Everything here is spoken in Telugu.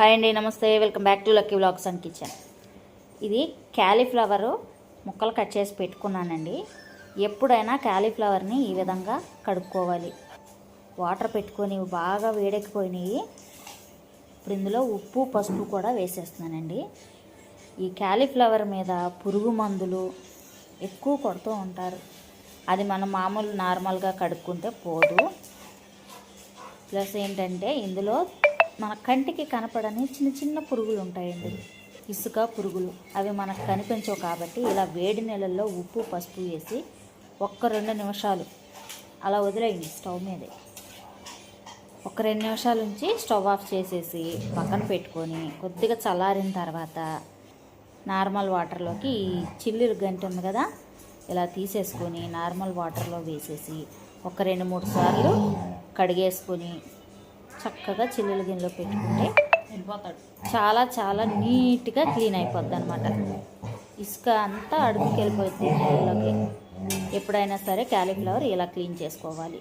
హాయ్ అండి, నమస్తే. Welcome back to lucky vlogs and kitchen. ఇది క్యాలీఫ్లవర్ ముక్కలు కట్ చేసి పెట్టుకున్నానండి. ఎప్పుడైనా క్యాలీఫ్లవర్ని ఈ విధంగా కడుక్కోవాలి. వాటర్ పెట్టుకొని బాగా వేడెక్కిపోయినాయి. ఇప్పుడు ఇందులో ఉప్పు పసుపు కూడా వేసేస్తున్నానండి. ఈ క్యాలీఫ్లవర్ మీద పురుగు మందులు ఎక్కువ కొడుతూ ఉంటారు. అది మనం మామూలు నార్మల్గా కడుక్కుంటే పోదు. ప్లస్ ఏంటంటే ఇందులో మన కంటికి కనపడని చిన్న చిన్న పురుగులు ఉంటాయండి, ఇసుక పురుగులు. అవి మనకు కనిపించవు కాబట్టి ఇలా వేడి నీళ్ళల్లో ఉప్పు పసుపు వేసి 1-2 నిమిషాలు అలా వదిలేయండి స్టవ్ మీదే. 1-2 నిమిషాల నుంచి స్టవ్ ఆఫ్ చేసేసి పక్కన పెట్టుకొని కొద్దిగా చల్లారిన తర్వాత నార్మల్ వాటర్లోకి ఈ చిల్లులు గంట ఉంది కదా, ఇలా తీసేసుకొని నార్మల్ వాటర్లో వేసేసి 2-3 సార్లు కడిగేసుకొని చక్కగా చిల్లుల గిన్నెలో పెట్టుకుంటే చాలా చాలా నీట్గా క్లీన్ అయిపోద్ది అనమాట. ఇసుక అంతా అడుగుకి వెళ్ళిపోతుంది నీళ్ళలోకి. ఎప్పుడైనా సరే క్యాలీఫ్లవర్ ఇలా క్లీన్ చేసుకోవాలి.